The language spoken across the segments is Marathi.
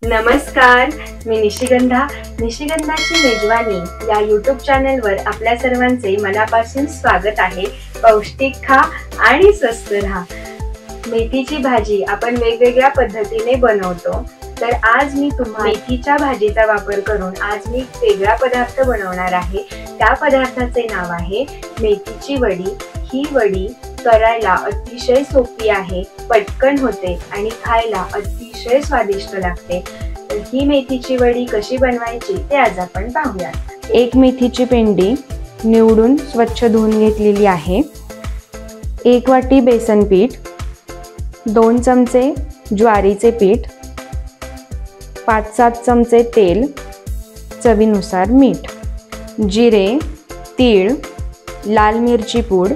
नमस्कार, मी निशिगंधाची मेजवानी या यूट्यूब चॅनलवर आपल्या सर्वांचे मनापासून स्वागत आहे। पौष्टिक खा आणि स्वस्त राहा। मेथीची भाजी आपण वेगवेगळ्या पद्धतीने बनवतो, तर आज मी तुम्हाला मेथीच्या भाजीचा वापर करून आज मी वेगळा पदार्थ बनवणार आहे। त्या पदार्थाचे नाव आहे मेथीची वडी। ही वडी करायला अतिशय सोपी आहे, पटकन होते आणि खायला अतिशय स्वादिष्ट लागते। तर ही मेथीची वडी कशी बनवायची ते आज आपण पाहूया। एक मेथीची पेंडी निवडून स्वच्छ धुवून घेतलेली आहे। 1 वाटी बेसन पीठ, 2 चमचे ज्वारीचे पीठ, 5-7 चमचे तेल, चवीनुसार मीठ, जिरे, तीळ, लाल मिरची पूड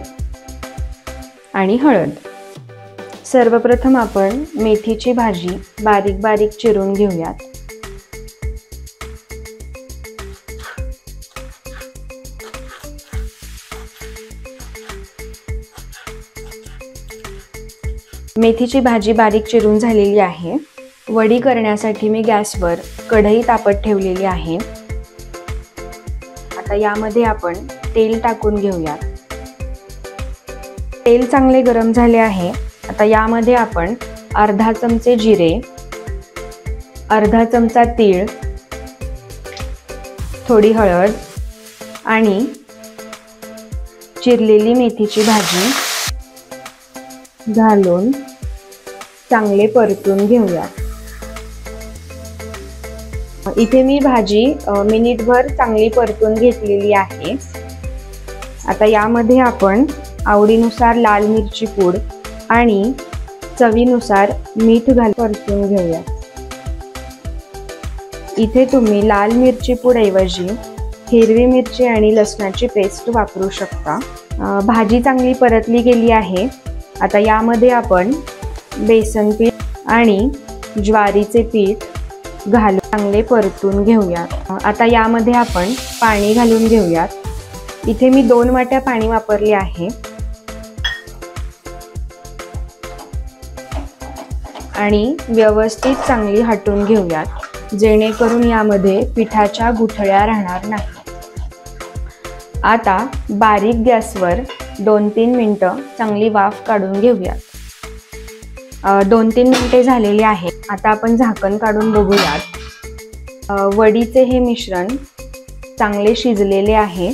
आणि हळद। सर्वप्रथम आपण मेथीची भाजी बारीक बारीक चिरून घेऊयात। मेथीची भाजी बारीक चिरून झालेली आहे। वडी करण्यासाठी मी गॅसवर कढई तापत ठेवलेली आहे। आता यामध्ये आपण तेल टाकून घेऊयात। तेल चांगले गरम झाले आहे। आता यामध्ये आपण अर्धा चमचे जिरे, अर्धा चमचा तीळ, थोडी हळद आणि चिरलेली मेथीची भाजी घालून चांगले परतून घेऊयात। इथे मी भाजी मिनिटभर चांगली परतून घेतलेली आहे। आता यामध्ये आपण आवडीनुसार लाल मिरची पूड आणि चवीनुसार मीठ घालून परतून घेऊया। इथे तुम्ही लाल मिरची पूड ऐवजी हिरवी मिरची आणि लसणाची पेस्ट वापरू शकता। भाजी चांगली परतली गेली आहे। आता यामध्ये आपण बेसन पीठ आणि ज्वारीचे पीठ घालून चांगले परतून घेऊयात। आता यामध्ये आपण पाणी घालून घेऊयात। इथे मी 2 वाट्या पाणी वापरले आहे आणि व्यवस्थित चांगली हटवून घेऊयात, जेणेकरून यामध्ये पिठाच्या गुठळ्या राहणार नाही। आता बारीक गॅसवर 2-3 मिनिटं चांगली वाफ काढून घेऊयात। 2-3 मिनिटे झालेली आहेत। आता आपण झाकण काढून बघूयात। वडीचे हे मिश्रण चांगले शिजलेले आहे।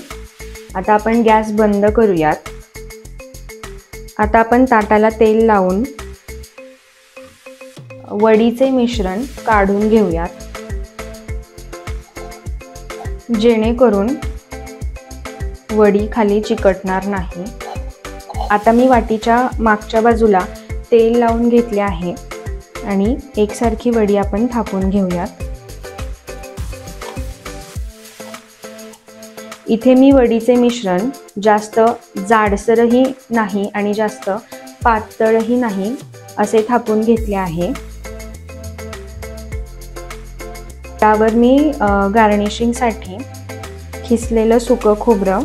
आता आपण गॅस बंद करूयात। आता आपण ताटाला तेल लावून वडीचे मिश्रण काढून घेऊयात, जेणेकरून वडी खाली चिकटणार नाही। आता मी वाटीच्या मागच्या बाजूला तेल लावून घेतले आहे आणि एकसारखी वडी आपण थापून घेऊयात। इथे मी वडीचे मिश्रण जास्त जाडसरही नाही आणि जास्त पातळही नाही असे थापून घेतले आहे। त्यावर मी गार्निशिंगसाठी खिसलेलं सुकं खोबरं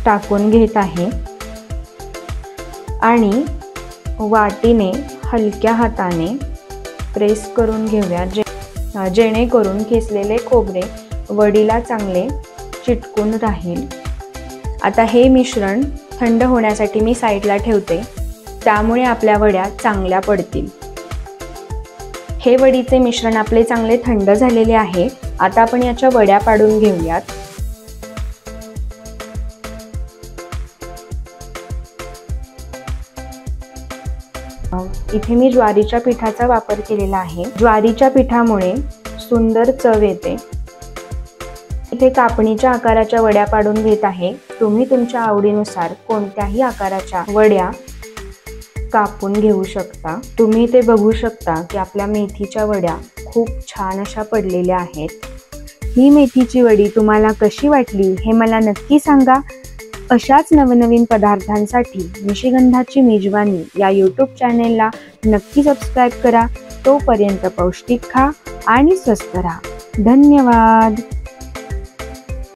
टाकून घेत आहे आणि वाटीने हलक्या हाताने प्रेस करून घेऊया, जेणेकरून खिसलेले खोबरे वडीला चांगले चिटकून राहील। आता हे मिश्रण थंड होण्यासाठी मी साईडला ठेवते, त्यामुळे आपल्या वड्या चांगल्या पडतील। हे वडीचे मिश्रण आपले चांगले थंड झालेले आहे। आता आपण याच्या वड्या पाडून घेऊयात। इथे मी ज्वारीच्या पिठाचा वापर केलेला आहे। ज्वारीच्या पिठामुळे सुंदर चव येते। इथे कापणीच्या आकाराच्या वड्या पाडून घेत आहे। तुम्ही तुमच्या आवडीनुसार कोणत्याही आकाराच्या वड्या कापून घेऊ शकता। तुम्ही ते बघू शकता की आपल्या मेथीच्या वड्या खूप छान अशा पडलेल्या आहेत। ही मेथीची वडी तुम्हाला कशी वाटली हे मला नक्की सांगा। अशाच नवनवीन पदार्थांसाठी निशिगंधाची मेजवानी या यूट्यूब चॅनेलला नक्की सबस्क्राईब करा। तोपर्यंत पौष्टिक खा आणि स्वस्त राहा। धन्यवाद।